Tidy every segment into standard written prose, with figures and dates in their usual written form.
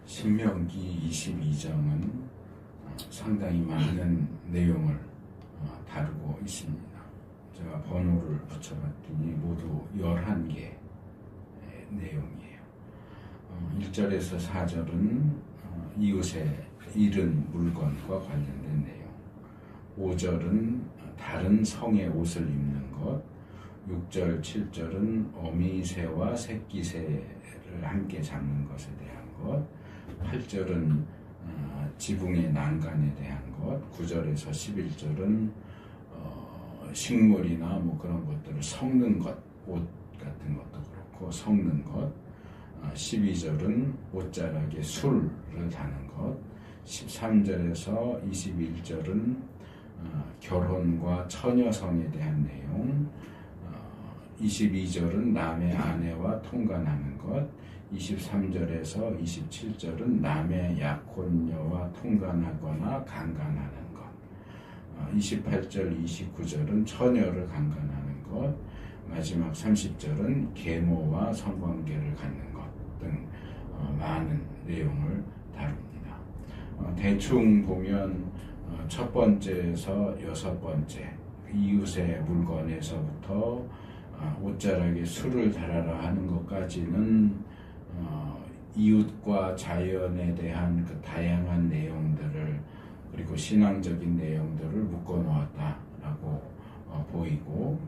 신명기 22장은 상당히 많은 내용을 다루고 있습니다. 제가 번호를 붙여봤더니 모두 11개의 내용이에요. 1절에서 4절은 이웃의 잃은 물건과 관련된 내용, 5절은 다른 성의 옷을 입는 것, 6절, 7절은 어미새와 새끼새를 함께 잡는 것에 대한 것, 8절은 지붕의 난간에 대한 것, 9절에서 11절은 식물이나 뭐 그런 것들을 섞는 것, 옷 같은 것도 그렇고 섞는 것, 12절은 옷자락에 술을 다는 것, 13절에서 21절은 결혼과 처녀성에 대한 내용, 22절은 남의 아내와 통간하는 것, 23절에서 27절은 남의 약혼녀와 통간하거나 강간하는 것, 28절, 29절은 처녀를 강간하는 것, 마지막 30절은 계모와 성관계를 갖는 것 등 많은 내용을 다룹니다. 대충 보면 첫 번째에서 여섯 번째 이웃의 물건에서부터 옷자락에 술을 달아라 하는 것까지는 이웃과 자연에 대한 그 다양한 내용들을 그리고 신앙적인 내용들을 묶어 놓았다라고 보이고,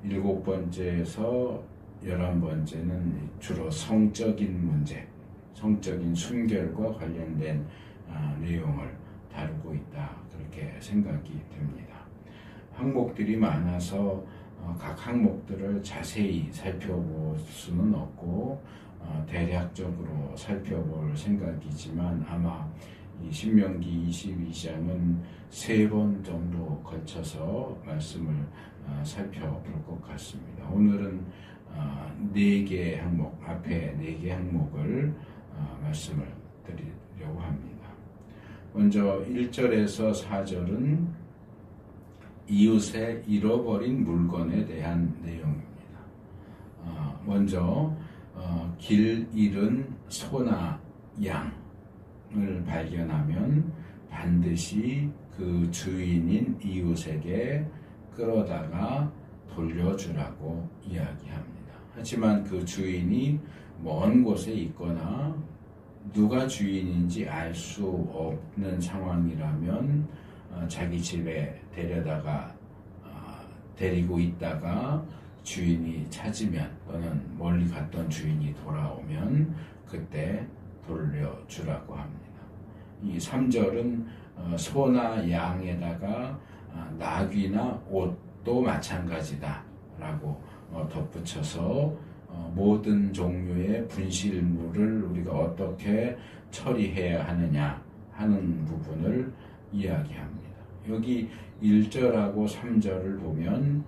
7번째에서 11번째는 주로 성적인 문제, 성적인 순결과 관련된 내용을 다루고 있다, 그렇게 생각이 됩니다. 항목들이 많아서 각 항목들을 자세히 살펴볼 수는 없고 대략적으로 살펴볼 생각이지만, 아마 이 신명기 22장은 3번 정도 걸쳐서 말씀을 살펴볼 것 같습니다. 오늘은 4개 항목, 앞에 4개 항목을 말씀을 드리려고 합니다. 먼저 1절에서 4절은 이웃의 잃어버린 물건에 대한 내용입니다. 먼저 길 잃은 소나 양을 발견하면 반드시 그 주인인 이웃에게 끌어다가 돌려주라고 이야기합니다. 하지만 그 주인이 먼 곳에 있거나 누가 주인인지 알 수 없는 상황이라면 자기 집에 데리고 있다가 주인이 찾으면, 또는 멀리 갔던 주인이 돌아오면 그때 돌려주라고 합니다. 이 3절은 소나 양에다가 나귀나 옷도 마찬가지다 라고 덧붙여서 모든 종류의 분실물을 우리가 어떻게 처리해야 하느냐 하는 부분을 이야기합니다. 여기 1절하고 3절을 보면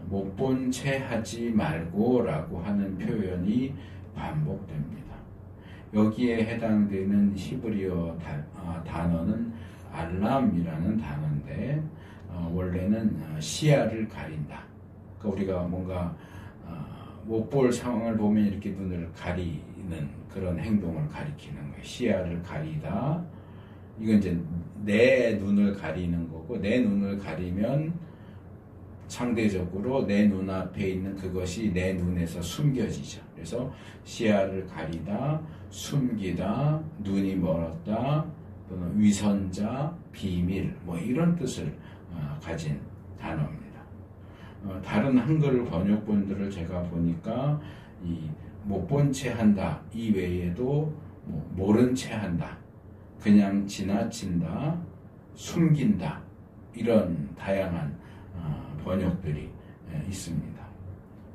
못 본 채 하지 말고 라고 하는 표현이 반복됩니다. 여기에 해당되는 히브리어 단어는 알람이라는 단어인데, 원래는 시야를 가린다. 그러니까 우리가 뭔가 못 볼 상황을 보면 이렇게 눈을 가리는 그런 행동을 가리키는 거예요. 시야를 가리다. 이건 이제 내 눈을 가리는 거고, 내 눈을 가리면 상대적으로 내 눈앞에 있는 그것이 내 눈에서 숨겨지죠. 그래서 시야를 가리다, 숨기다, 눈이 멀었다, 또는 위선자, 비밀, 뭐 이런 뜻을 가진 단어입니다. 다른 한글 번역본들을 제가 보니까 이 못 본 채 한다 이 외에도 모른 채 한다, 그냥 지나친다, 숨긴다, 이런 다양한 번역들이 있습니다.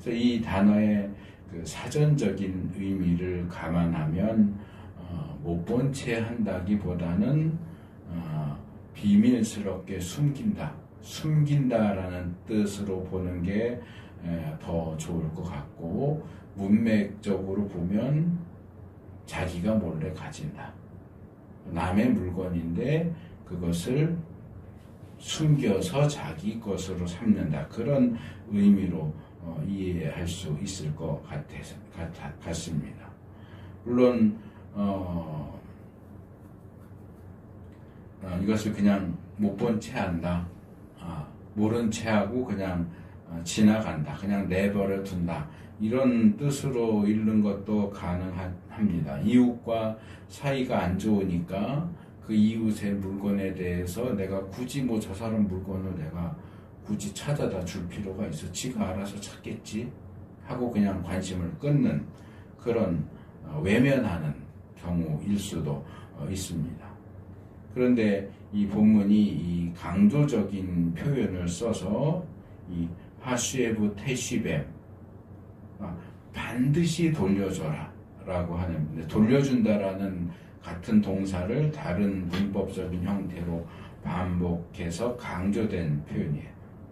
그래서 이 단어의 그 사전적인 의미를 감안하면 못 본 채 한다기보다는 비밀스럽게 숨긴다라는 뜻으로 보는 게 더 좋을 것 같고, 문맥적으로 보면 자기가 몰래 가진다, 남의 물건인데 그것을 숨겨서 자기 것으로 삼는다, 그런 의미로 이해할 수 있을 것 같습니다. 물론 이것을 그냥 못 본 채 한다. 모른 채 하고 그냥 지나간다. 그냥 내버려 둔다. 이런 뜻으로 읽는 것도 가능합니다. 이웃과 사이가 안 좋으니까 그 이웃의 물건에 대해서 내가 굳이 뭐 저 사람 물건을 내가 굳이 찾아다 줄 필요가 있어. 지가 알아서 찾겠지 하고 그냥 관심을 끊는 그런 외면하는 경우일 수도 있습니다. 그런데 이 본문이 이 강조적인 표현을 써서 이 하수에브 테시뱀 반드시 돌려줘라 라고 하는, 돌려준다라는 같은 동사를 다른 문법적인 형태로 반복해서 강조된 표현이에요.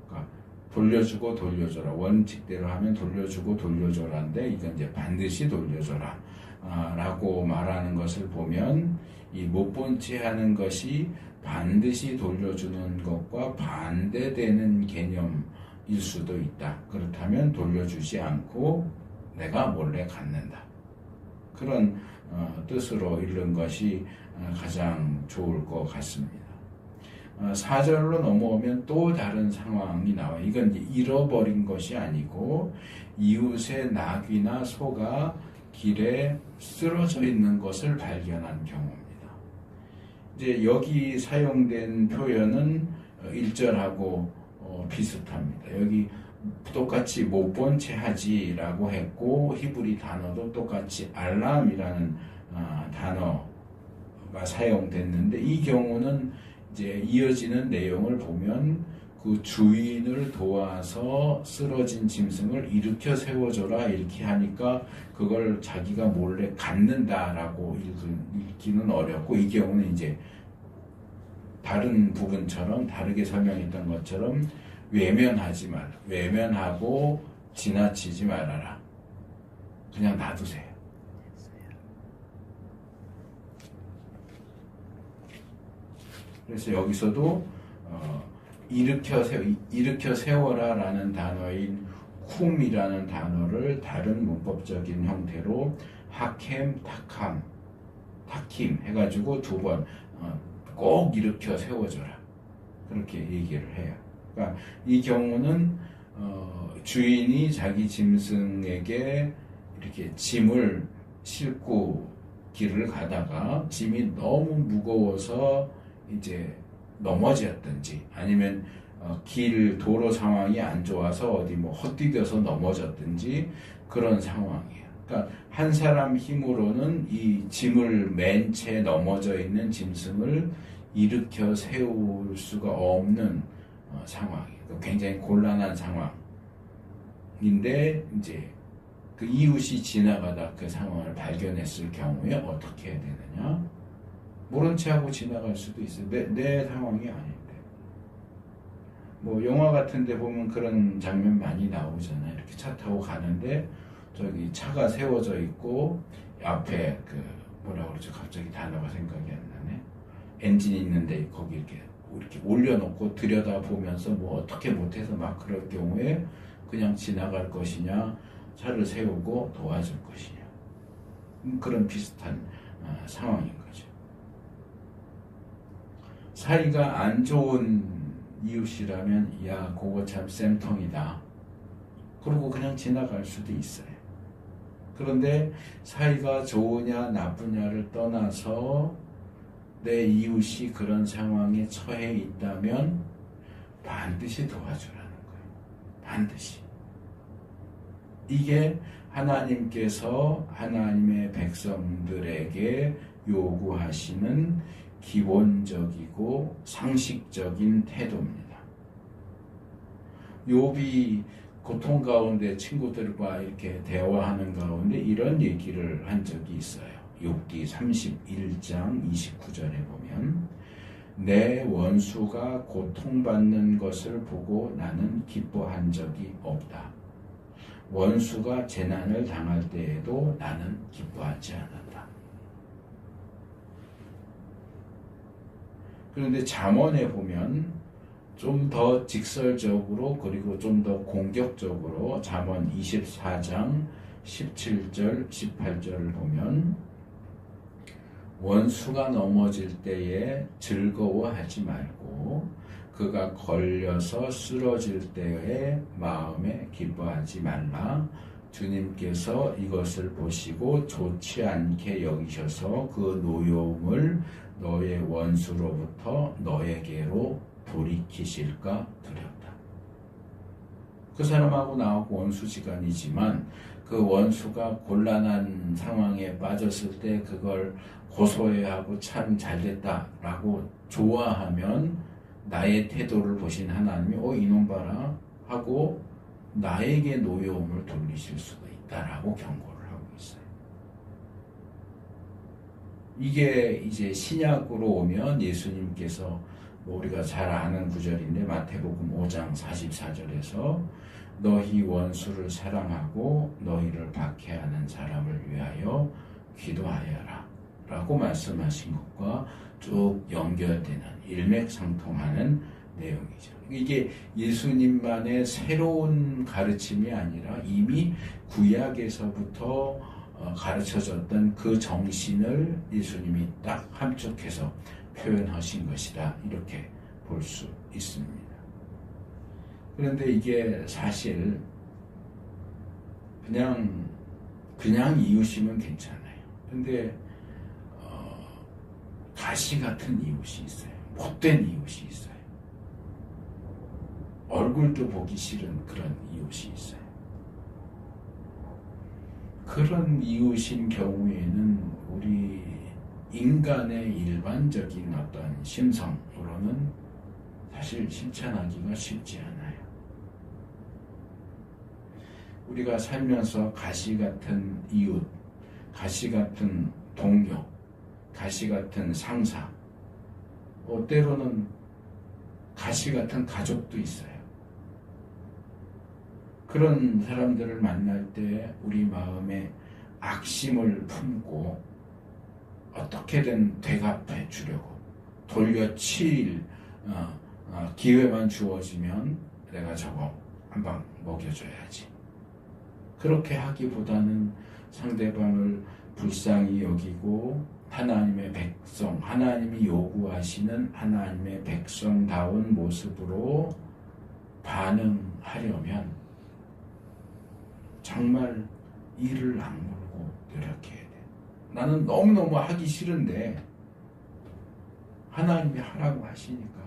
그러니까 돌려주고 돌려줘라, 원칙대로 하면 돌려주고 돌려줘라인데 이건 이제 반드시 돌려줘라 라고 말하는 것을 보면 이 못 본 채 하는 것이 반드시 돌려주는 것과 반대되는 개념일 수도 있다. 그렇다면 돌려주지 않고 내가 몰래 갖는다. 그런 뜻으로 읽는 것이 가장 좋을 것 같습니다. 4절로 넘어오면 또 다른 상황이 나와요. 이건 이제 잃어버린 것이 아니고 이웃의 낙이나 소가 길에 쓰러져 있는 것을 발견한 경우입니다. 이제 여기 사용된 표현은 1절하고 비슷합니다. 여기 똑같이 못 본 채 하지라고 했고 히브리 단어도 똑같이 알람이라는 단어가 사용됐는데 이 경우는 이제 이어지는 내용을 보면 그 주인을 도와서 쓰러진 짐승을 일으켜 세워줘라 이렇게 하니까 그걸 자기가 몰래 갖는다라고 읽기는 어렵고, 이 경우는 이제 다른 부분처럼 다르게 설명했던 것처럼 외면하지 말라. 외면하고 지나치지 말아라. 그냥 놔두세요. 그래서 여기서도 일으켜 세워라라는 단어인 쿰이라는 단어를 다른 문법적인 형태로 하켐, 타킴 해가지고 두 번 꼭 일으켜 세워줘라. 그렇게 얘기를 해요. 그러니까 이 경우는 주인이 자기 짐승에게 이렇게 짐을 싣고 길을 가다가 짐이 너무 무거워서 이제 넘어졌든지 아니면 도로 상황이 안 좋아서 어디 뭐 헛디뎌서 넘어졌든지 그런 상황이에요. 그러니까 한 사람 힘으로는 이 짐을 맨 채 넘어져 있는 짐승을 일으켜 세울 수가 없는 상황이에요. 굉장히 곤란한 상황인데 이제 그 이웃이 지나가다 그 상황을 발견했을 경우에 어떻게 해야 되느냐? 모른 채 하고 지나갈 수도 있어요. 내 상황이 아닌데. 뭐 영화 같은 데 보면 그런 장면 많이 나오잖아요. 이렇게 차 타고 가는데 저기 차가 세워져 있고 앞에 그 뭐라 그러죠? 갑자기 단어가 생각이 안 나네. 엔진이 있는데 거기 이렇게 올려놓고 들여다보면서 뭐 어떻게 못해서 막 그럴 경우에 그냥 지나갈 것이냐, 차를 세우고 도와줄 것이냐. 그런 비슷한 상황인 거죠. 사이가 안 좋은 이웃이라면 야 그거 참 쌤통이다 그러고 그냥 지나갈 수도 있어요. 그런데 사이가 좋으냐 나쁘냐를 떠나서 내 이웃이 그런 상황에 처해 있다면 반드시 도와주라는 거예요. 반드시. 이게 하나님께서 하나님의 백성들에게 요구하시는 기본적이고 상식적인 태도입니다. 욥이 고통 가운데 친구들과 이렇게 대화하는 가운데 이런 얘기를 한 적이 있어요. 욥기 31장 29절에 보면 내 원수가 고통받는 것을 보고 나는 기뻐한 적이 없다. 원수가 재난을 당할 때에도 나는 기뻐하지 않았다. 그런데 잠언에 보면 좀 더 직설적으로 그리고 좀 더 공격적으로 잠언 24장 17절 18절을 보면 원수가 넘어질 때에 즐거워하지 말고 그가 걸려서 쓰러질 때에 마음에 기뻐하지 말라. 주님께서 이것을 보시고 좋지 않게 여기셔서 그 노여움을 너의 원수로부터 너에게로 돌이키실까 두렵다. 그 사람하고 나하고 원수지간이지만 그 원수가 곤란한 상황에 빠졌을 때 그걸 고소해하고 참 잘됐다라고 좋아하면 나의 태도를 보신 하나님이 이놈 봐라 하고 나에게 노여움을 돌리실 수가 있다라고 경고를 하고 있어요. 이게 이제 신약으로 오면 예수님께서 우리가 잘 아는 구절인데 마태복음 5장 44절에서 너희 원수를 사랑하고 너희를 박해하는 사람을 위하여 기도하여라 라고 말씀하신 것과 쭉 연결되는 일맥상통하는 내용이죠. 이게 예수님만의 새로운 가르침이 아니라 이미 구약에서부터 가르쳐졌던 그 정신을 예수님이 딱 함축해서 표현하신 것이다. 이렇게 볼 수 있습니다. 그런데 이게 사실 그냥 이웃이면 괜찮아요. 근데 가시 같은 이웃이 있어요. 못된 이웃이 있어요. 얼굴도 보기 싫은 그런 이웃이 있어요. 그런 이웃인 경우에는 우리 인간의 일반적인 어떤 심성으로는 사실 실천하기가 쉽지 않아요. 우리가 살면서 가시 같은 이웃, 가시 같은 동료, 가시 같은 상사, 때로는 가시 같은 가족도 있어요. 그런 사람들을 만날 때 우리 마음에 악심을 품고 어떻게든 되갚아 주려고 돌려칠 기회만 주어지면 내가 저거 한 방 먹여줘야지. 그렇게 하기보다는 상대방을 불쌍히 여기고 하나님의 백성, 하나님이 요구하시는 하나님의 백성다운 모습으로 반응하려면 정말 이를 악물고 노력해야 돼. 나는 너무너무 하기 싫은데 하나님이 하라고 하시니까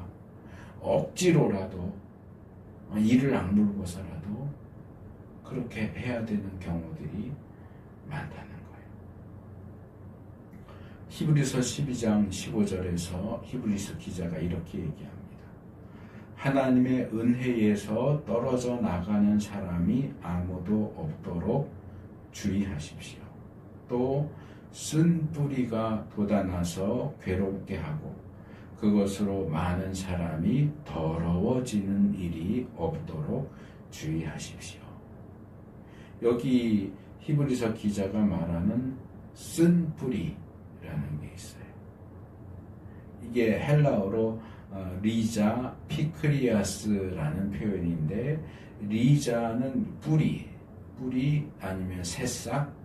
억지로라도 이를 악물고서라도 그렇게 해야 되는 경우들이 많다는 거예요. 히브리서 12장 15절에서 히브리서 기자가 이렇게 얘기합니다. 하나님의 은혜에서 떨어져 나가는 사람이 아무도 없도록 주의하십시오. 또 쓴 뿌리가 돋아나서 괴롭게 하고 그것으로 많은 사람이 더러워지는 일이 없도록 주의하십시오. 여기 히브리서 기자가 말하는 쓴 뿌리라는 게 있어요. 이게 헬라어로 리자 피크리아스라는 표현인데 리자는 뿌리 아니면 새싹,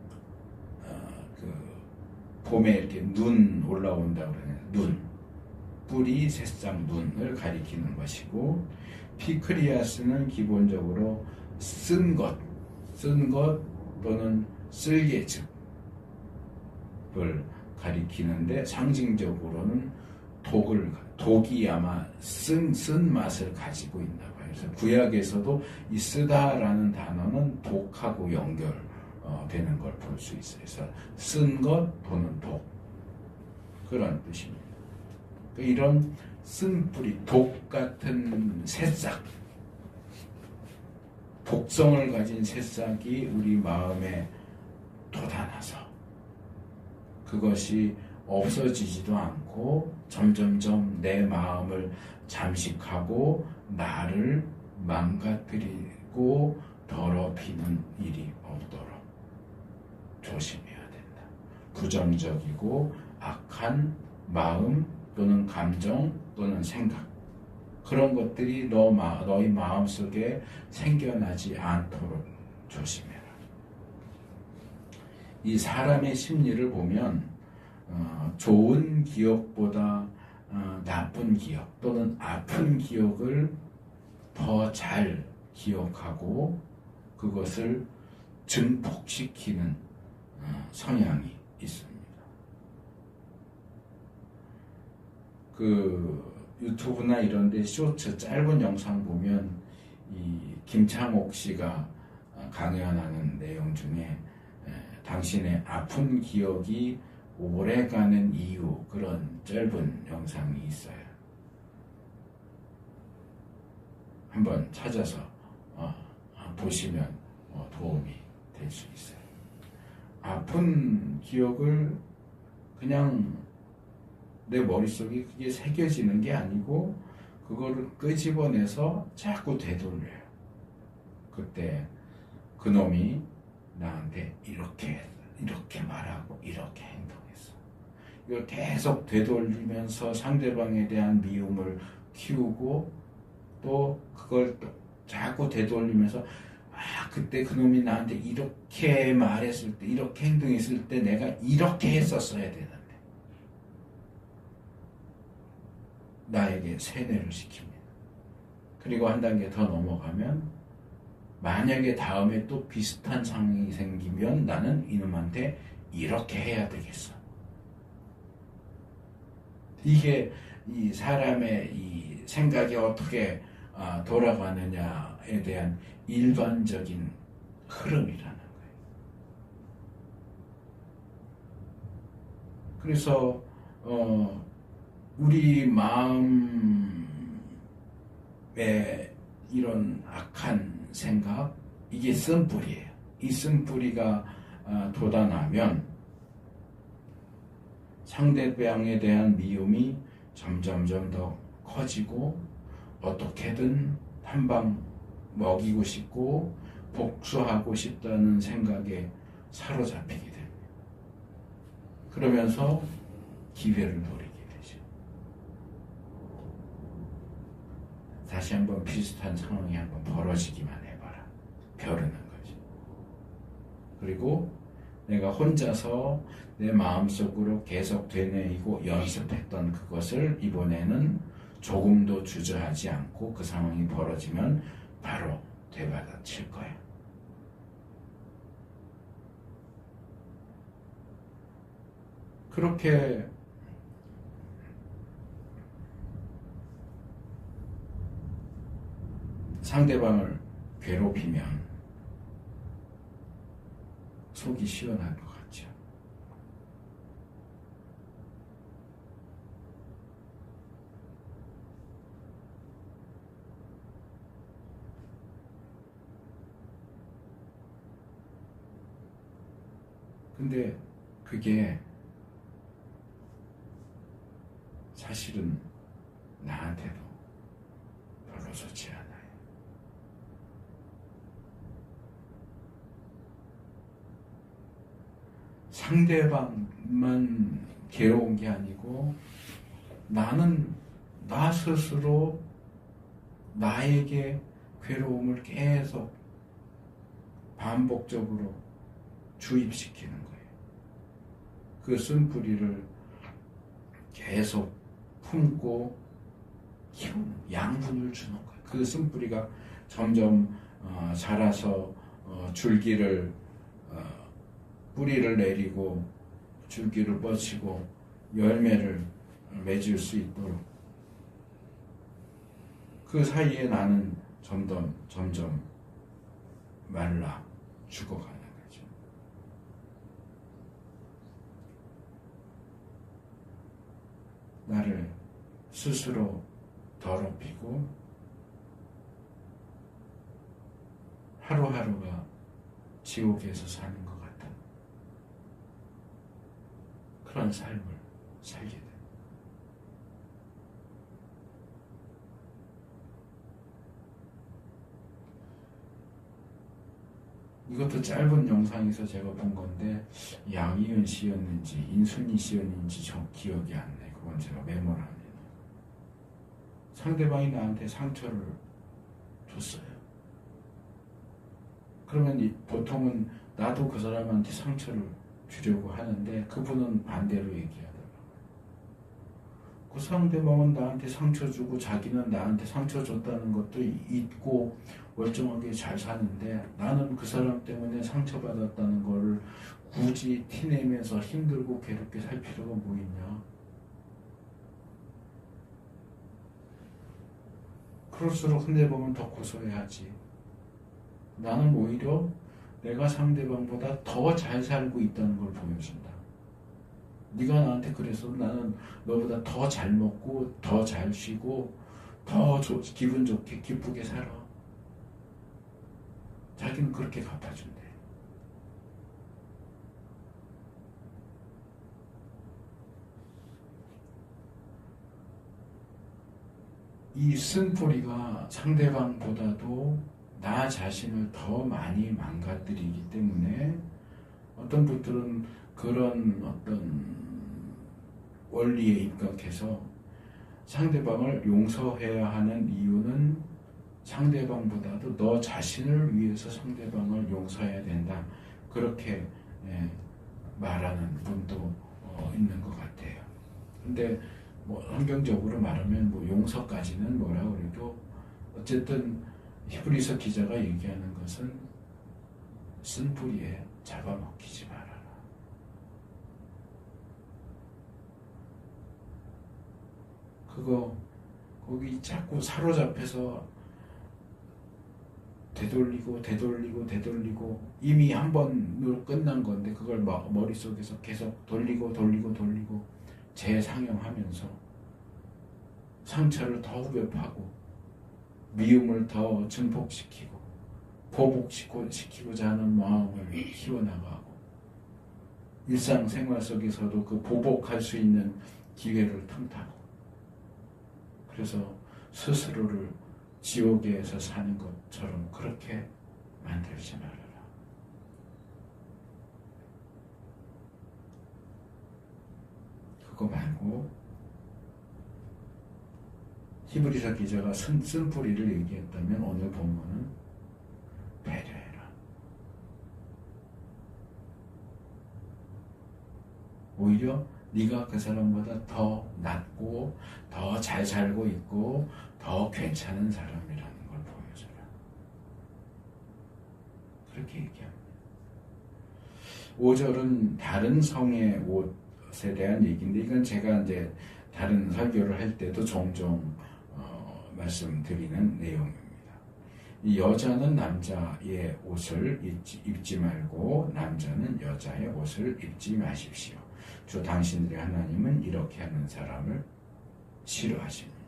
봄에 이렇게 눈 올라온다고 그러는 눈, 뿌리, 새싹, 눈을 가리키는 것이고 피크리아스는 기본적으로 쓴 것 또는 쓸개즙을 가리키는데 상징적으로는 독이 아마 쓴 맛을 가지고 있나 봐요. 그래서 구약에서도 이 쓰다라는 단어는 독하고 연결되는 걸 볼 수 있어요. 그래서 쓴 것 또는 독 그런 뜻입니다. 이런 쓴 뿌리, 독 같은 새싹, 독성을 가진 새싹이 우리 마음에 돋아나서 그것이 없어지지도 않고 점점점 내 마음을 잠식하고 나를 망가뜨리고 더럽히는 일이 없도록 조심해야 된다. 부정적이고 악한 마음 또는 감정 또는 생각 그런 것들이 너희 마음속에 생겨나지 않도록 조심해라. 이 사람의 심리를 보면 좋은 기억보다 나쁜 기억 또는 아픈 기억을 더 잘 기억하고 그것을 증폭시키는 성향이 있습니다. 그 유튜브나 이런 데 쇼츠 짧은 영상 보면 이 김창옥 씨가 강연하는 내용 중에 당신의 아픈 기억이 오래가는 이유 그런 짧은 영상이 있어요. 한번 찾아서 보시면 도움이 될 수 있어요. 아픈 기억을 그냥 내 머릿속에 그게 새겨지는 게 아니고 그거를 끄집어내서 자꾸 되돌려요. 그때 그놈이 나한테 이렇게 말하고 이렇게 행동했어. 이걸 계속 되돌리면서 상대방에 대한 미움을 키우고 또 그걸 또 자꾸 되돌리면서 그때 그놈이 나한테 이렇게 말했을 때 이렇게 행동했을 때 내가 이렇게 했었어야 되는데 나에게 세뇌를 시킵니다. 그리고 한 단계 더 넘어가면 만약에 다음에 또 비슷한 상황이 생기면 나는 이놈한테 이렇게 해야 되겠어. 이게 이 사람의 이 생각이 어떻게 돌아가느냐에 대한 일반적인 흐름이라는 거예요. 그래서 우리 마음에 이런 악한 생각, 이게 쓴뿌리예요. 이 쓴뿌리가 돋아나면 상대방에 대한 미움이 점점점 더 커지고 어떻게든 한 방 먹이고 싶고 복수하고 싶다는 생각에 사로잡히게 됩니다. 그러면서 기회를 노리게 되죠. 다시 한번 비슷한 상황이 한번 벌어지기만 해봐라. 벼르는 거죠. 그리고 내가 혼자서 내 마음속으로 계속 되뇌이고 연습했던 그것을 이번에는 조금도 주저하지 않고 그 상황이 벌어지면 바로 되받아칠 거야. 그렇게 상대방을 괴롭히면 속이 시원할 것 같죠. 근데 그게 사실은 나한테도 별로 좋지 않아요. 상대방만 괴로운 게 아니고 나는 나 스스로 나에게 괴로움을 계속 반복적으로 주입시키는 거예요. 그 쓴뿌리를 계속 품고 키우는, 양분을 주는 거예요. 그 쓴뿌리가 점점 자라서 줄기를 뿌리를 내리고 줄기를 뻗치고 열매를 맺을 수 있도록 그 사이에 나는 점점 말라 죽어가는 거죠. 나를 스스로 더럽히고 하루하루가 지옥에서 사는 것 같은 그런 삶을 살게 돼요. 이것도 짧은 영상에서 제가 본 건데 양희은 씨였는지 인순이 씨였는지 저 기억이 안 나요. 그건 제가 메모를 합니다. 상대방이 나한테 상처를 줬어요. 그러면 보통은 나도 그 사람한테 상처를 주려고 하는데 그분은 반대로 얘기하더라고요. 그 상대방은 나한테 상처 주고 자기는 나한테 상처 줬다는 것도 잊고 멀쩡하게 잘 사는데 나는 그 사람 때문에 상처받았다는 걸 굳이 티내면서 힘들고 괴롭게 살 필요가 뭐 있냐. 그럴수록 상대방은 더 고소해하지. 나는 오히려 내가 상대방보다 더 잘 살고 있다는 걸 보여준다. 네가 나한테 그래서 나는 너보다 더 잘 먹고 더 잘 쉬고 더 기분 좋게 기쁘게 살아. 자기는 그렇게 갚아준대. 이 쓴뿌리가 상대방보다도 나 자신을 더 많이 망가뜨리기 때문에 어떤 분들은 그런 어떤 원리에 입각해서 상대방을 용서해야 하는 이유는 상대방보다도 너 자신을 위해서 상대방을 용서해야 된다. 그렇게 말하는 분도 있는 것 같아요. 근데 뭐 환경적으로 말하면 뭐 용서까지는 뭐라 그래도 어쨌든 히브리서 기자가 얘기하는 것은 쓴뿌리에 잡아먹히지 말아라. 그거 거기 자꾸 사로잡혀서 되돌리고 이미 한 번으로 끝난 건데 그걸 머릿속에서 계속 돌리고 재상영하면서 상처를 더 후벼파고 미움을 더 증폭시키고 보복시키고자 하는 마음을 키워나가고 일상생활 속에서도 그 보복할 수 있는 기회를 틈타고 그래서 스스로를 지옥에서 사는 것처럼 그렇게 만들지 말아라. 그거 말고 히브리서 기자가 쓴뿌리를 얘기했다면 오늘 본문은 배려해라. 오히려 네가 그 사람보다 더 낫고 더 잘 살고 있고 더 괜찮은 사람이라는 걸 보여줘라. 그렇게 얘기합니다. 5절은 다른 성의 옷에 대한 얘기인데 이건 제가 이제 다른 설교를 할 때도 종종 말씀드리는 내용입니다. 이 여자는 남자의 옷을 입지 말고 남자는 여자의 옷을 입지 마십시오. 주 당신들의 하나님은 이렇게 하는 사람을 싫어하십니다.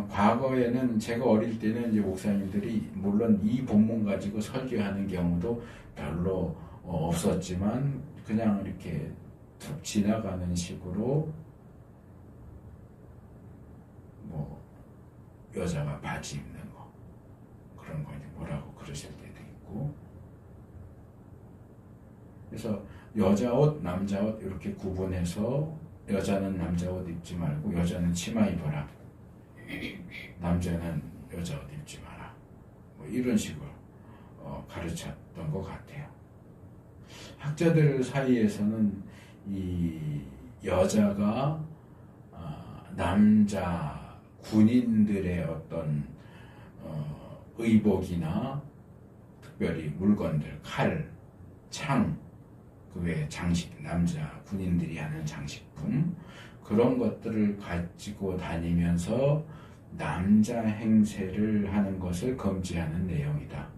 과거에는 제가 어릴 때는 이제 목사님들이 물론 이 본문 가지고 설교하는 경우도 별로 없었지만 그냥 이렇게 툭 지나가는 식으로 뭐 여자가 바지 입는 거 그런 거 뭐라고 그러실 때도 있고 그래서 여자 옷, 남자 옷 이렇게 구분해서 여자는 남자 옷 입지 말고 여자는 치마 입어라. 남자는 여자 옷 입지 마라. 뭐 이런 식으로 가르쳤던 것 같아요. 학자들 사이에서는 이 여자가 남자 군인들의 어떤 의복이나 특별히 물건들, 칼, 창, 그 외에 장식, 남자 군인들이 하는 장식품 그런 것들을 가지고 다니면서 남자 행세를 하는 것을 금지하는 내용이다.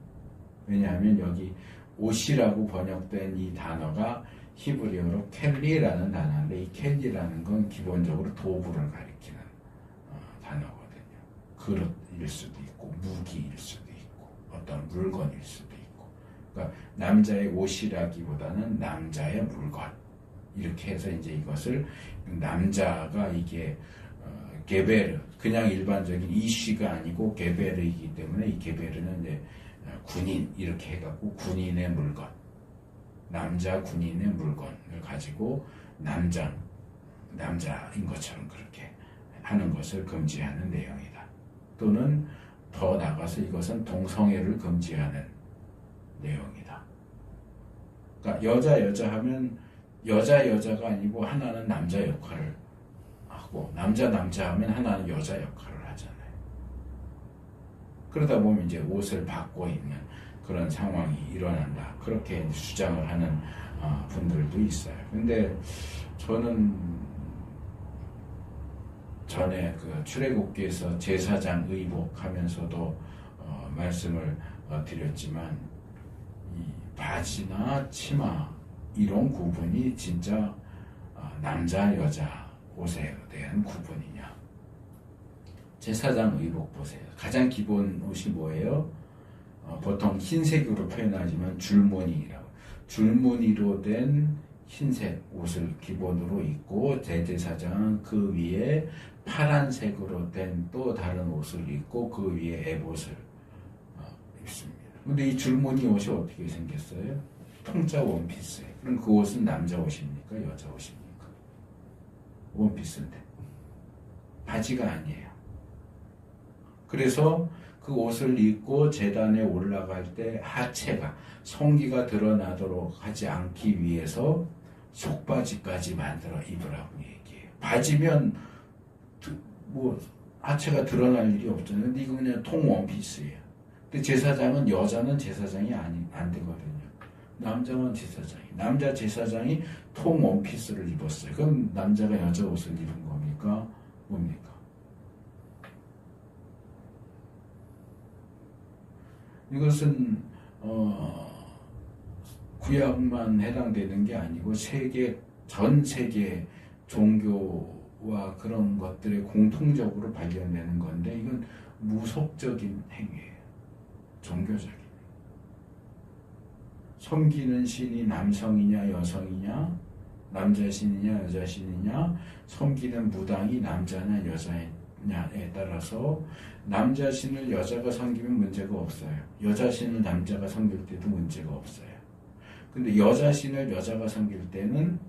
왜냐하면 여기 옷이라고 번역된 이 단어가 히브리어로 켈리라는 단어인데 이 켈리라는 건 기본적으로 도구를 가리키는 단어거든요. 그릇일 수도 있고 무기일 수도 있고 어떤 물건일 수도 있고 그러니까 남자의 옷이라기보다는 남자의 물건 이렇게 해서 이제 이것을 남자가 이게 게베르 그냥 일반적인 이쉬가 아니고 게베르이기 때문에 이 게베르는 이제 군인 이렇게 해갖고 군인의 물건 남자 군인의 물건을 가지고 남자인 것처럼 그렇게 하는 것을 금지하는 내용이다. 또는 더 나가서 이것은 동성애를 금지하는 내용이다. 그러니까 여자 하면 여자가 아니고 하나는 남자 역할을 하고 남자 하면 하나는 여자 역할을 하잖아요. 그러다 보면 이제 옷을 바꿔 입는 그런 상황이 일어난다. 그렇게 주장을 하는 분들도 있어요. 근데 저는 전에 그 출애굽기에서 제사장 의복하면서도 말씀을 드렸지만 이 바지나 치마 이런 구분이 진짜 남자 여자 옷에 대한 구분이냐. 제사장 의복 보세요. 가장 기본 옷이 뭐예요? 보통 흰색으로 표현하지만 줄무늬라고. 줄무늬로 된 흰색 옷을 기본으로 입고 대제사장은 그 위에 파란색으로 된 또 다른 옷을 입고 그 위에 에봇을 입습니다. 근데 이 줄무늬 옷이 어떻게 생겼어요? 통짜 원피스예요. 그럼 그 옷은 남자 옷입니까? 여자 옷입니까? 원피스인데 바지가 아니에요. 그래서 그 옷을 입고 제단에 올라갈 때 하체가 성기가 드러나도록 하지 않기 위해서 속바지까지 만들어 입으라고 얘기해요. 바지면 뭐 하체가 드러날 일이 없잖아요. 근데 이거 그냥 통 원피스예요. 근데 제사장은 여자는 제사장이 안 되거든요. 남자만 제사장이. 남자 제사장이 통 원피스를 입었어요. 그럼 남자가 여자 옷을 입은 겁니까? 뭡니까? 이것은 구약만 해당되는 게 아니고 전 세계 종교와 그런 것들에 공통적으로 발견되는 건데 이건 무속적인 행위예요. 종교적인. 섬기는 신이 남성이냐 여성이냐, 남자 신이냐 여자 신이냐, 섬기는 무당이 남자냐 여자냐에 따라서 남자 신을 여자가 섬기면 문제가 없어요. 여자 신을 남자가 섬길 때도 문제가 없어요. 근데 여자 신을 여자가 섬길 때는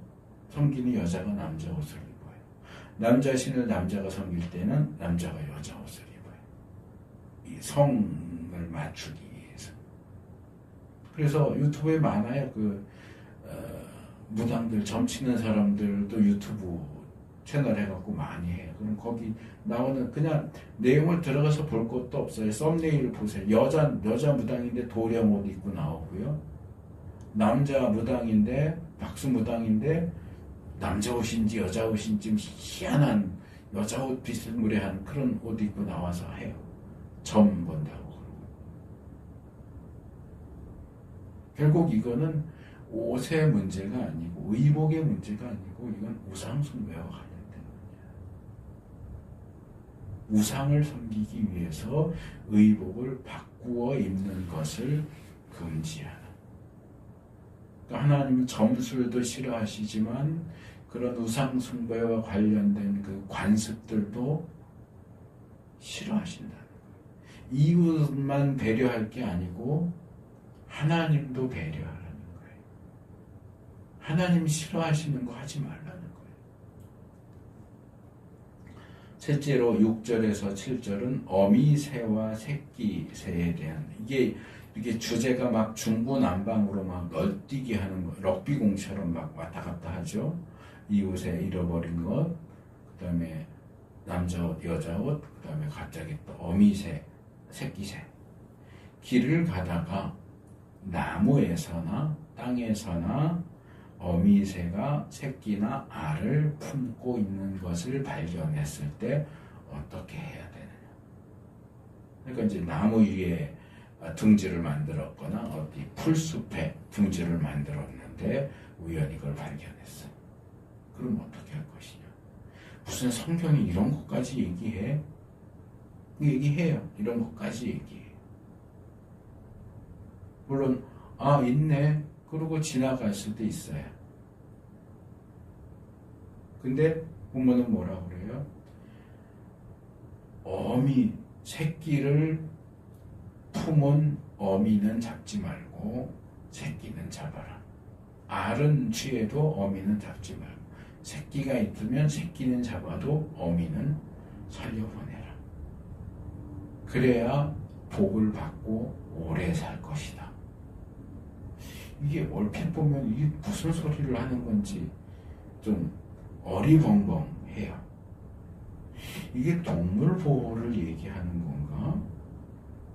섬기는 여자가 남자 옷을 입어요. 남자 신을 남자가 섬길 때는 남자가 여자 옷을 입어요. 이 성을 맞추기 위해서. 그래서 유튜브에 많아요. 무당들, 점치는 사람들도 유튜브 채널 해갖고 많이 해요. 그럼 거기 나오는 그냥 내용을 들어가서 볼 것도 없어요. 썸네일 보세요. 여자 무당인데 도령 옷 입고 나오고요. 남자 무당인데 박수 무당인데 남자 옷인지 여자 옷인지 희한한 여자 옷 비스무리한 그런 옷 입고 나와서 해요. 점 본다고 그러고. 결국 이거는 옷의 문제가 아니고 의복의 문제가 아니고 이건 우상숭배와 관련된 문제예요. 우상을 섬기기 위해서 의복을 바꾸어 입는 것을 금지하는. 그러니까 하나님은 점술도 싫어하시지만 그런 우상숭배와 관련된 그 관습들도 싫어하신다는 거예요. 이웃만 배려할 게 아니고 하나님도 배려하라는 거예요. 하나님 싫어하시는 거 하지 말라는 거예요. 셋째로 6절에서 7절은 어미새와 새끼새에 대한 이게 주제가 막 중구난방으로 막 널뛰게 하는 거, 럭비공처럼 막 왔다 갔다 하죠. 이웃에 잃어버린 것, 그 다음에 남자 옷, 여자 옷, 그 다음에 갑자기 또 어미새, 새끼새. 길을 가다가 나무에서나 땅에서나 어미새가 새끼나 알을 품고 있는 것을 발견했을 때 어떻게 해야 되느냐. 그러니까 이제 나무 위에 둥지를 만들었거나 어디 풀숲에 둥지를 만들었는데 우연히 그걸 발견했어. 그럼 어떻게 할 것이냐. 무슨 성경이 이런 것까지 얘기해요. 이런 것까지 얘기해요. 물론 있네 그러고 지나갈 수도 있어요. 근데 부모는 뭐라 그래요? 어미 새끼를 품은 어미는 잡지 말고 새끼는 잡아라. 알은 취해도 어미는 잡지 말고 새끼가 있으면 새끼는 잡아도 어미는 살려보내라. 그래야 복을 받고 오래 살 것이다. 이게 얼핏 보면 이게 무슨 소리를 하는 건지 좀 어리벙벙해요. 이게 동물 보호를 얘기하는 건가?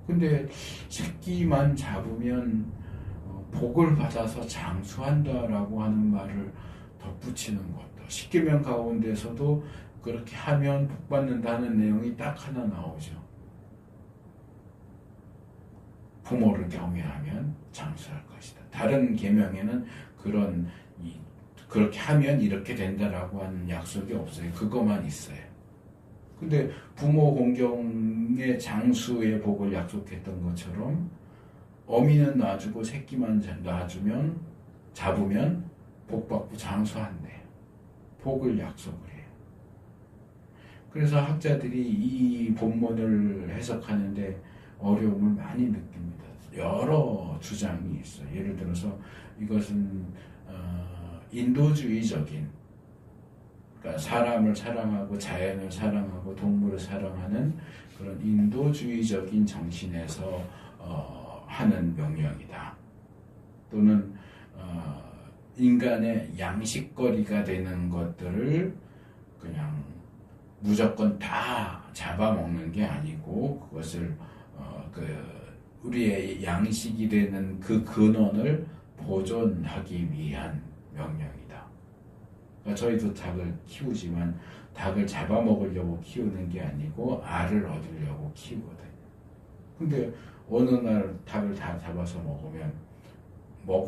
근데 새끼만 잡으면 복을 받아서 장수한다라고 하는 말을 덧붙이는 것도, 십계명 가운데서도 그렇게 하면 복 받는다는 내용이 딱 하나 나오죠. 부모를 경외하면 장수할 것이다. 다른 계명에는 그렇게 하면 이렇게 된다라고 하는 약속이 없어요. 그것만 있어요. 근데 부모 공경의 장수의 복을 약속했던 것처럼 어미는 놔주고 새끼만 잡으면 복 받고 장수한대. 복을 약속을 해요. 그래서 학자들이 이 본문을 해석하는데 어려움을 많이 느낍니다. 여러 주장이 있어요. 예를 들어서 이것은 인도주의적인, 그러니까 사람을 사랑하고 자연을 사랑하고 동물을 사랑하는 그런 인도주의적인 정신에서 하는 명령이다. 또는 인간의 양식거리가 되는 것들을 그냥 무조건 다 잡아먹는 게 아니고 그것을 우리의 양식이 되는 그 근원을 보존하기 위한 명령이다. 그러니까 저희도 닭을 키우지만 닭을 잡아먹으려고 키우는 게 아니고 알을 얻으려고 키우거든요. 근데 어느 날 닭을 다 잡아서 먹으면 뭐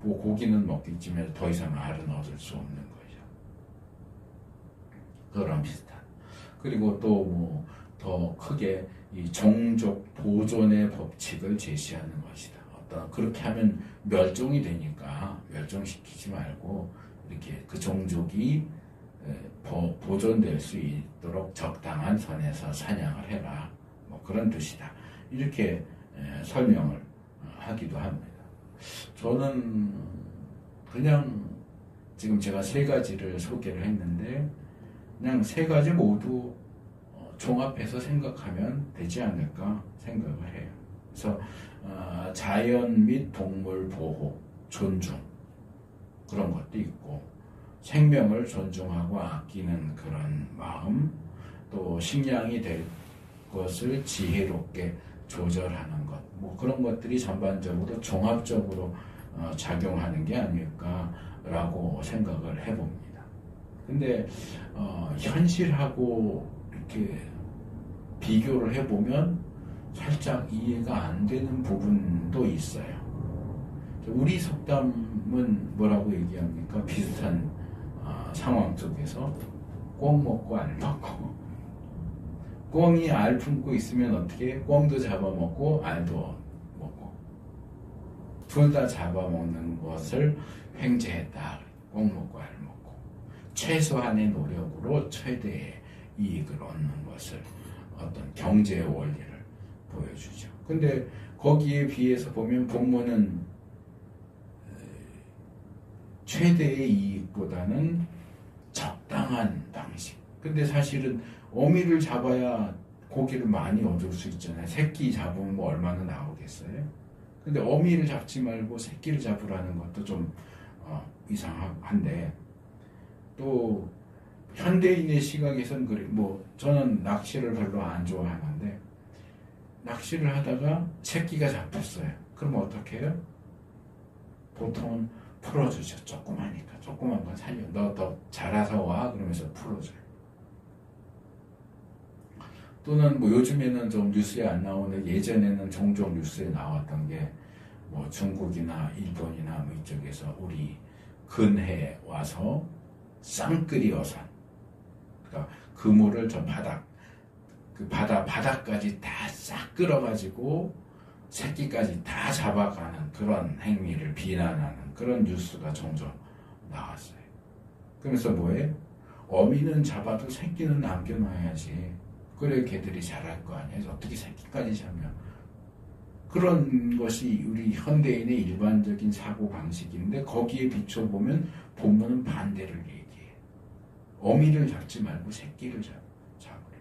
고기는 먹겠지만 더 이상 알은 얻을 수 없는 거죠. 그거랑 비슷한. 그리고 또 더 크게 이 종족 보존의 법칙을 제시하는 것이다. 그렇게 하면 멸종이 되니까 멸종시키지 말고 이렇게 그 종족이 보존될 수 있도록 적당한 선에서 사냥을 해라. 뭐 그런 뜻이다. 이렇게 설명을 하기도 합니다. 저는 그냥 지금 제가 세 가지를 소개를 했는데 그냥 세 가지 모두 종합해서 생각하면 되지 않을까 생각을 해요. 그래서 자연 및 동물 보호, 존중 그런 것도 있고 생명을 존중하고 아끼는 그런 마음, 또 식량이 될 것을 지혜롭게 조절하는 것, 뭐 그런 것들이 전반적으로 종합적으로 작용하는 게 아닐까라고 생각을 해봅니다. 근데 현실하고 이렇게 비교를 해보면 살짝 이해가 안 되는 부분도 있어요. 우리 속담은 뭐라고 얘기합니까? 비슷한 상황 속에서 꿩 먹고 알 먹고, 꿩이 알 품고 있으면 어떻게? 꿩도 잡아먹고 알도 먹고, 둘 다 잡아먹는 것을 횡재했다. 꿩 먹고 알 먹고, 최소한의 노력으로 최대의 이익을 얻는 것을 어떤 경제의 원리를 보여주죠. 근데 거기에 비해서 보면 본문은 최대의 이익보다는 적당한 방식. 근데 사실은 어미를 잡아야 고기를 많이 얻을 수 있잖아요. 새끼 잡으면 뭐 얼마나 나오겠어요? 근데 어미를 잡지 말고 새끼를 잡으라는 것도 좀 이상한데, 또 현대인의 시각에선 그래. 저는 낚시를 별로 안 좋아하는데 낚시를 하다가 새끼가 잡혔어요. 그럼 어떻게 해요? 보통은 풀어주죠. 조그마니까 조그만 건 살려. 너 더 자라서 와 그러면서 풀어줘요. 또는 요즘에는 좀 뉴스에 안 나오는데 예전에는 종종 뉴스에 나왔던 게 중국이나 일본이나 이쪽에서 우리 근해에 와서 쌍끌이 어선, 그러니까 그물을 저 바닥까지 다 싹 끌어가지고 새끼까지 다 잡아가는 그런 행위를 비난하는 그런 뉴스가 종종 나왔어요. 그래서 뭐예요? 어미는 잡아도 새끼는 남겨놔야지. 그래 걔들이 자랄 거 아니에요. 어떻게 새끼까지 잡냐. 그런 것이 우리 현대인의 일반적인 사고방식인데 거기에 비춰보면 본문은 반대를 얘기해요. 어미를 잡지 말고 새끼를 잡으래.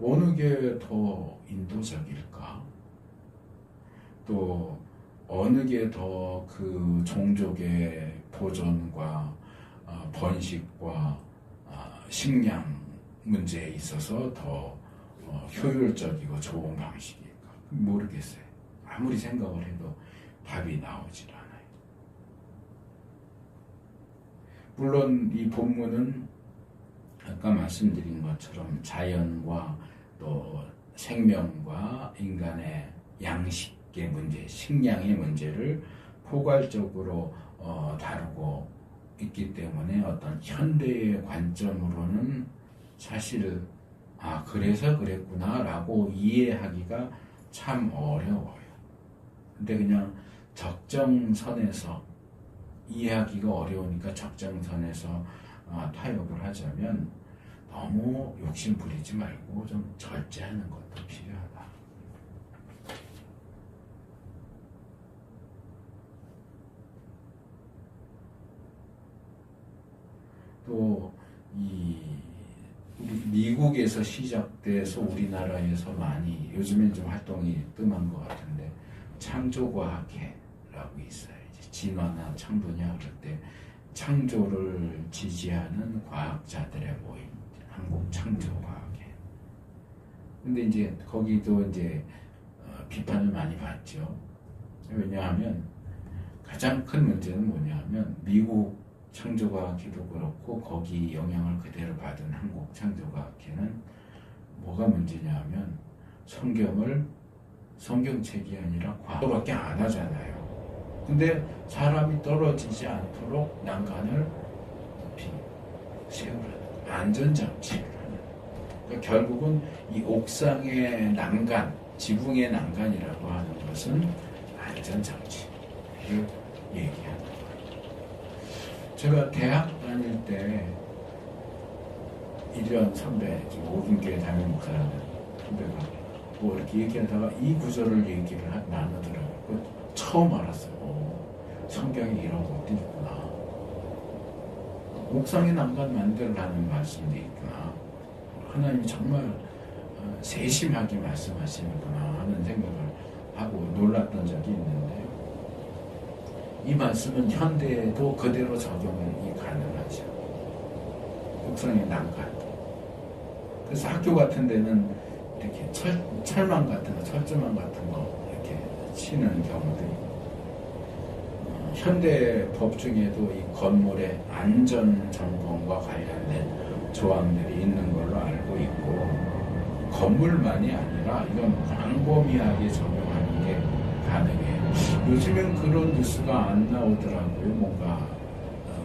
어느 게 더 인도적일까? 또 어느 게 더 그 종족의 보존과 번식과 식량 문제에 있어서 더 효율적이고 좋은 방식일까? 모르겠어요. 아무리 생각을 해도 답이 나오질 않아요. 물론 이 본문은 아까 말씀드린 것처럼 자연과 또 생명과 인간의 양식의 문제, 식량의 문제를 포괄적으로 다루고 있기 때문에 어떤 현대의 관점으로는 사실 그래서 그랬구나 라고 이해하기가 참 어려워요. 근데 그냥 적정선에서 이해하기가 어려우니까 적정선에서 타협을 하자면 너무 욕심 부리지 말고 좀 절제하는 것도 필요하다. 또 우리 미국에서 시작돼서 우리나라에서 많이 요즘엔 좀 활동이 뜸한 것 같은데 창조과학회라고 있어요. 이제 진화나 창조냐 그럴 때 창조를 지지하는 과학자들의 모임, 한국창조과학회. 근데 이제 거기도 이제 비판을 많이 받죠. 왜냐하면 가장 큰 문제는 뭐냐면 미국 창조과학회도 그렇고 거기 영향을 그대로 받은 한국창조과학회는 뭐가 문제냐 하면 성경책이 아니라 과학밖에 안 하잖아요. 근데 사람이 떨어지지 않도록 난간을 높이 세우라는 안전장치를 하는. 그러니까 결국은 이 옥상의 난간, 지붕의 난간이라고 하는 것은 안전장치를 얘기하는 거예요. 제가 대학 다닐 때 1년 선배, 지금 오분교회 담임 목사라는 선배가 뭐 이렇게 얘기하다가 이 구절을 얘기를 나누더라고요. 처음 알았어요. 성경에 이런 것도 있구나. 옥상의 난간 만들라는 말씀도 있구나. 하나님이 정말 세심하게 말씀하시는구나 하는 생각을 하고 놀랐던 적이 있는데 이 말씀은 현대에도 그대로 적용이 가능하죠. 옥상의 난간. 그래서 학교 같은 데는 이렇게 철망 같은 거, 철조망 같은 거 이렇게 치는 경우도 있고 현대 법 중에도 이 건물의 안전 점검과 관련된 조항들이 있는 걸로 알고 있고 건물만이 아니라 이건 광범위하게 적용하는 게 가능해요. 요즘엔 그런 뉴스가 안 나오더라고요. 뭔가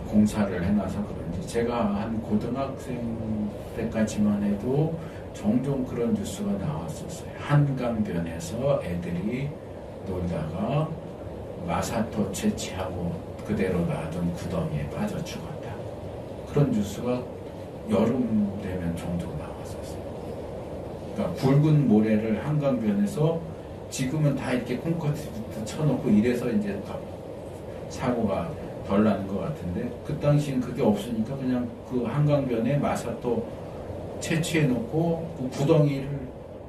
공사를 해놔서 그런지. 제가 한 고등학생 때까지만 해도 종종 그런 뉴스가 나왔었어요. 한강변에서 애들이 놀다가 마사토 채취하고 그대로 놔둔 구덩이에 빠져 죽었다. 그런 뉴스가 여름 되면 종종 나왔었어요. 그러니까 굵은 모래를 한강변에서 지금은 다 이렇게 콘크리트 쳐놓고 이래서 이제 사고가 덜 나는 것 같은데 그 당시엔 그게 없으니까 그냥 그 한강변에 마사토 채취해놓고 그 구덩이를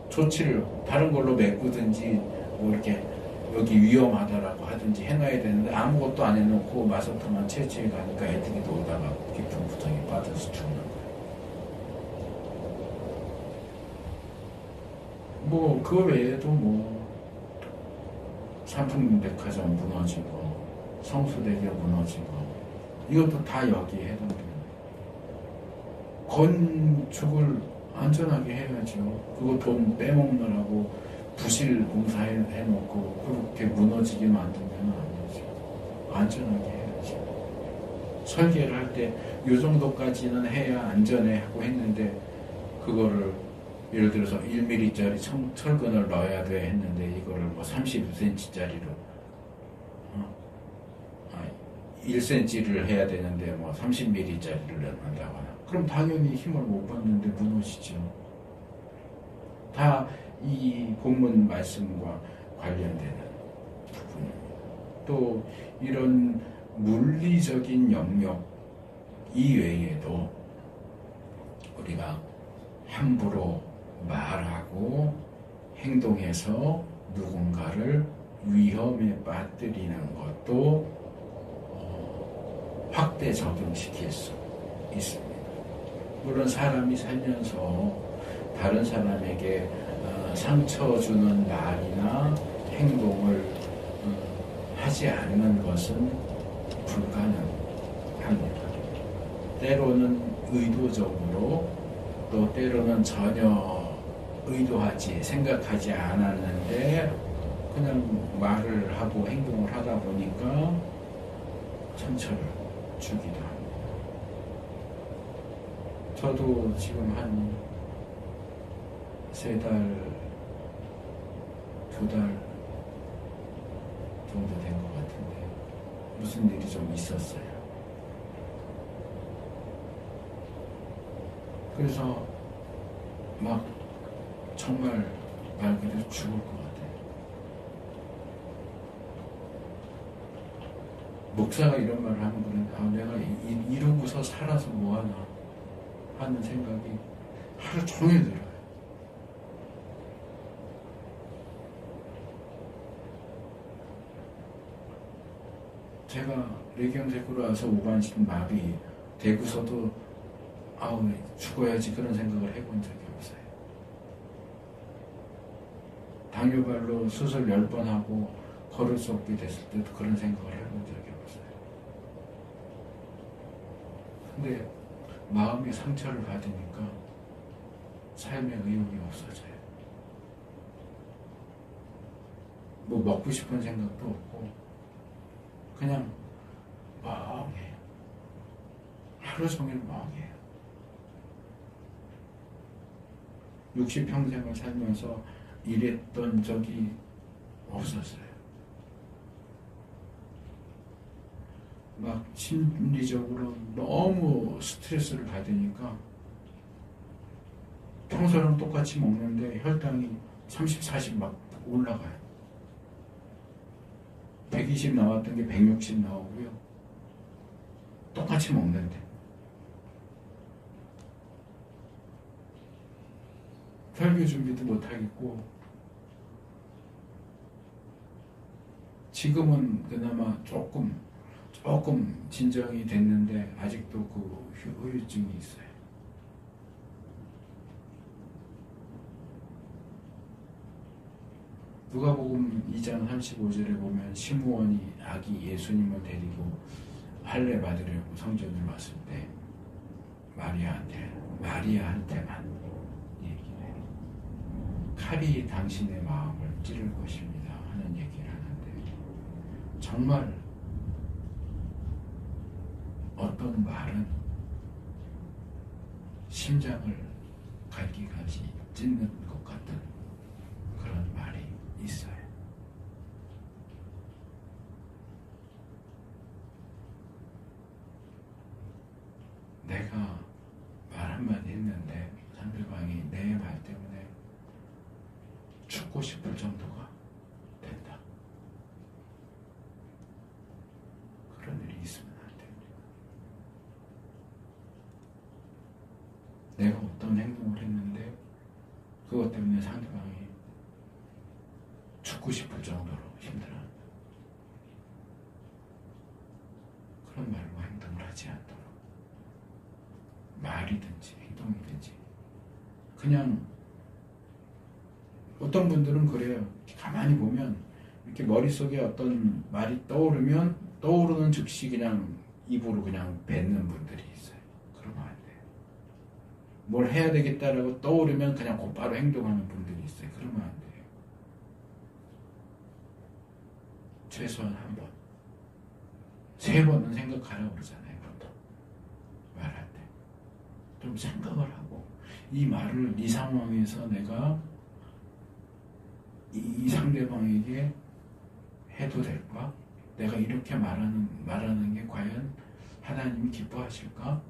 조치를 다른 걸로 메꾸든지 뭐 이렇게 여기 위험하다라고 하든지 해놔야 되는데 아무것도 안 해놓고 마사토만 채취해 가니까 애들이 놀다가 깊은 구덩이에 빠져서 죽는 거예요. 뭐 그 외에도 뭐 삼풍백화점 무너진 거, 성수대교 무너진 거 이것도 다 여기에 해당돼요. 건축을 안전하게 해야죠. 그거 돈 빼먹느라고 부실 공사해놓고 그렇게 무너지게 만들면 아니죠. 안전하게 해야죠. 설계를 할 때 이 정도까지는 해야 안전해 하고 했는데 그거를 예를 들어서 1mm짜리 철근을 넣어야 돼 했는데 이거를 뭐 30cm짜리로 1cm를 해야 되는데 뭐 30mm짜리를 넣는다거나 그럼 당연히 힘을 못 받는데 무너지죠. 다 이 본문 말씀과 관련되는 부분입니다. 또 이런 물리적인 영역 이외에도 우리가 함부로 말하고 행동해서 누군가를 위험에 빠뜨리는 것도 확대 적용시킬 수 있습니다. 물론 사람이 살면서 다른 사람에게 상처 주는 말이나 행동을 하지 않는 것은 불가능합니다. 때로는 의도적으로, 또 때로는 전혀 의도하지, 생각하지 않았는데 그냥 말을 하고 행동을 하다 보니까 상처를 주기도 합니다. 저도 지금 한 3달, 2달 정도 된 것 같은데 무슨 일이 좀 있었어요. 그래서 막 정말 말 그대로 죽을 것 같아요. 목사가 이런 말을 하면 그런데 내가 이러고서 살아서 뭐하나 하는 생각이 하루 종일 들어요. 제가 뇌경색으로 와서 우반신 마비 되고서도 죽어야지 그런 생각을 해본 적이 없어요. 당뇨발로 수술 10번 하고 걸을 수 없게 됐을 때도 그런 생각을 해본 적이 없어요. 근데 마음의 상처를 받으니까 삶의 의욕이 없어져요. 뭐 먹고 싶은 생각도 없고 그냥 멍해요. 하루 종일 멍해요. 60평생을 살면서 이랬던 적이 없었어요. 막 심리적으로 너무 스트레스를 받으니까 평소랑 똑같이 먹는데 혈당이 30, 40 막 올라가요. 120 나왔던 게 160 나오고요. 똑같이 먹는데. 설교 준비도 못하겠고, 지금은 그나마 조금 진정이 됐는데 아직도 그 후유증이 있어요. 누가복음 2장 35절에 보면 시므온이 아기 예수님을 데리고 할례 받으려고 성전을 왔을 때 마리아한테만 얘기를 해요. 칼이 당신의 마음을 찌를 것입니다 하는 얘기를 하는데, 정말 어떤 말은 심장을 갈기갈기 찢는 것 같은 그런 말이 있어요. 내가 말 한마디 했는데 상대방이 내 말 때문에 죽고 싶을 정도가 된다. 그런 일이 있으면 안 됩니다. 내가 어떤 행동을 했는데 그것 때문에 상대방이 죽고 싶을 정도로 힘들어한다. 그런 말과 행동을 하지 않도록, 말이든지 행동이든지. 그냥 어떤 분들은 그래요. 가만히 보면 이렇게 머릿속에 어떤 말이 떠오르면 떠오르는 즉시 그냥 입으로 그냥 뱉는 분들이 있어요. 그러면 안 돼요. 뭘 해야 되겠다라고 떠오르면 그냥 곧바로 행동하는 분들이 있어요. 그러면 안 돼요. 최소한 한 번, 3번은 생각하라고 그러잖아요. 보통 말할 때 좀 생각을 하고, 이 말을 이 상황에서 내가 이 상대방에게 해도 될까? 내가 이렇게 말하는 게 과연 하나님이 기뻐하실까?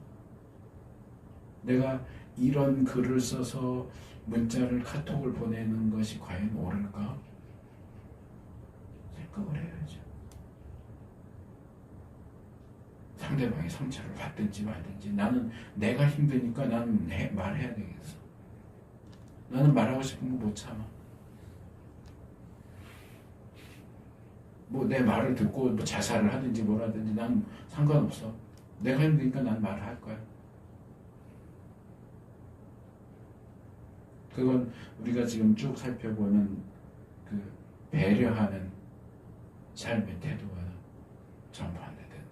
내가 이런 글을 써서 문자를, 카톡을 보내는 것이 과연 옳을까? 생각을 해야죠. 상대방이 상처를 받든지 말든지, 나는 내가 힘드니까 나는 말해야 되겠어. 나는 말하고 싶은 거 못 참아. 뭐 내 말을 듣고 뭐 자살을 하든지 뭐라든지 난 상관없어. 내가 힘드니까 난 말을 할 거야. 그건 우리가 지금 쭉 살펴보는 그 배려하는 삶의 태도가 전부 반대되는.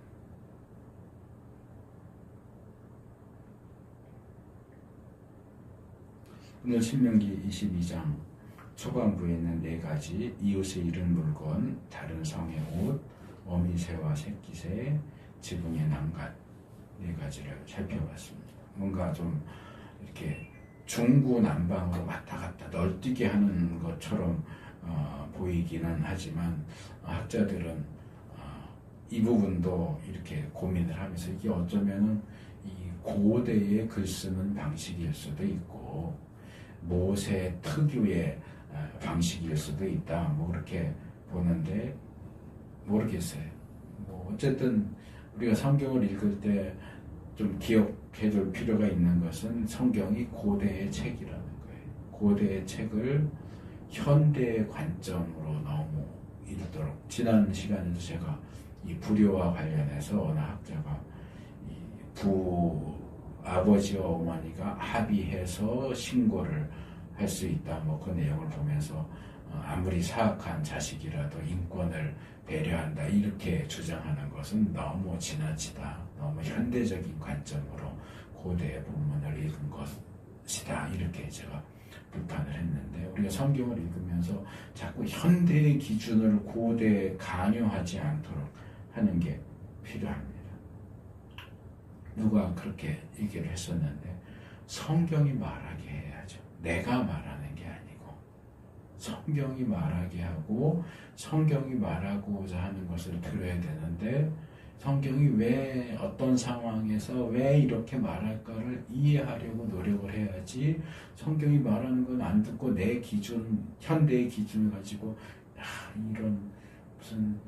오늘 신명기 22장 초반부에 있는 네 가지, 이웃의 잃은 물건, 다른 성의 옷, 어미새와 새끼새, 지붕의 난간, 네 가지를 살펴봤습니다. 뭔가 좀 이렇게 중구난방으로 왔다 갔다 널뛰게 하는 것처럼 보이기는 하지만 학자들은 이 부분도 이렇게 고민을 하면서 이게 어쩌면은 이 고대의 글 쓰는 방식일 수도 있고 모세 특유의 방식일 수도 있다. 뭐 그렇게 보는데 모르겠어요. 뭐 어쨌든 우리가 성경을 읽을 때 좀 기억해 둘 필요가 있는 것은 성경이 고대의 책이라는 거예요. 고대의 책을 현대의 관점으로 너무 읽도록. 지난 시간에도 제가 이 불효와 관련해서 어느 학자가 이 아버지와 어머니가 합의해서 신고를 할 수 있다. 뭐 그 내용을 보면서 아무리 사악한 자식이라도 인권을 배려한다. 이렇게 주장하는 것은 너무 지나치다. 너무 현대적인 관점으로 고대의 본문을 읽은 것이다. 이렇게 제가 비판을 했는데 우리가 성경을 읽으면서 자꾸 현대의 기준을 고대에 강요하지 않도록 하는 게 필요합니다. 누가 그렇게 얘기를 했었는데 성경이 말하게 해야죠. 내가 말하는 게 아니고 성경이 말하게 하고 성경이 말하고자 하는 것을 들어야 되는데 성경이 왜 어떤 상황에서 왜 이렇게 말할까를 이해하려고 노력을 해야지 성경이 말하는 건 안 듣고 내 기준, 현대의 기준을 가지고 이런 무슨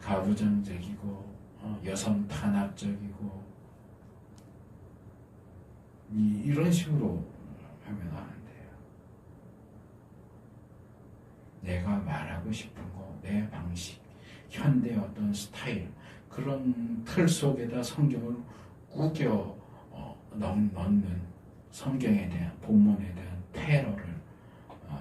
가부장적이고 여성 탄압적이고 이런 식으로 하면 안 돼요. 내가 말하고 싶은 거, 내 방식, 현대의 어떤 스타일 그런 틀 속에다 성경을 꾸겨 넣는 성경에 대한 본문에 대한 테러를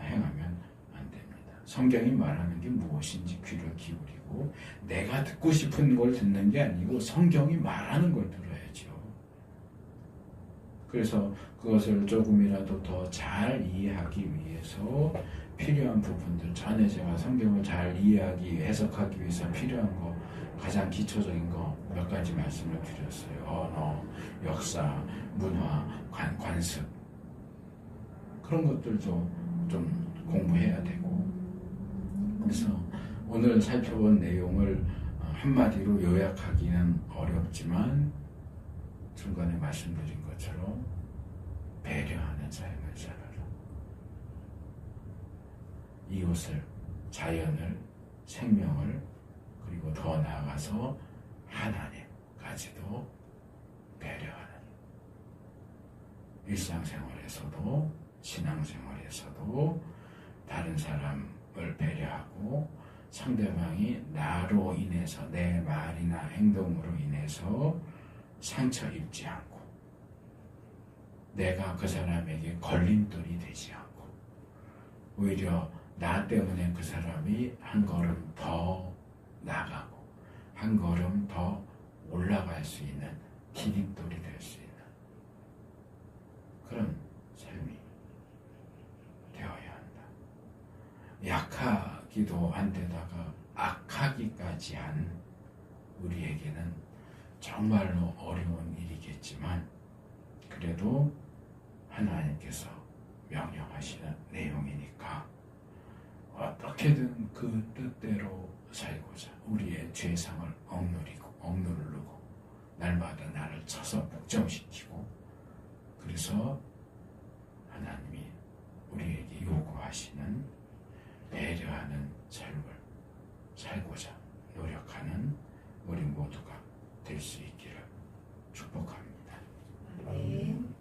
행하면 안 됩니다. 성경이 말하는 게 무엇인지 귀를 기울이고 내가 듣고 싶은 걸 듣는 게 아니고 성경이 말하는 걸 들어야죠. 그래서 그것을 조금이라도 더 잘 이해하기 위해서 필요한 부분들, 전에 제가 성경을 잘 이해하기, 해석하기 위해서 필요한 거 가장 기초적인 거 몇 가지 말씀을 드렸어요. 언어, 역사, 문화, 관습 그런 것들도 좀 공부해야 되고 그래서 오늘 살펴본 내용을 한마디로 요약하기는 어렵지만 중간에 말씀드린 것처럼 배려하는 삶을 살아라. 이웃을, 자연을, 생명을 그리고 더 나아가서 하나님까지도 배려하는 일상생활에서도 신앙생활에서도 다른 사람을 배려하고 상대방이 나로 인해서 내 말이나 행동으로 인해서 상처 입지 않고 내가 그 사람에게 걸림돌이 되지 않고 오히려 나 때문에 그 사람이 한 걸음 더 나가고 한 걸음 더 올라갈 수 있는 디딤돌이 될 수 있는 그런 삶이 되어야 한다. 약하기도 한데다가 악하기까지 한 우리에게는 정말로 어려운 일이겠지만 그래도 하나님께서 명령하시는 내용이니까 어떻게든 그 뜻대로 살고자 우리의 죄상을 억누르고 날마다 나를 쳐서 복종시키고 그래서 하나님이 우리에게 요구하시는 배려하는 삶을 살고자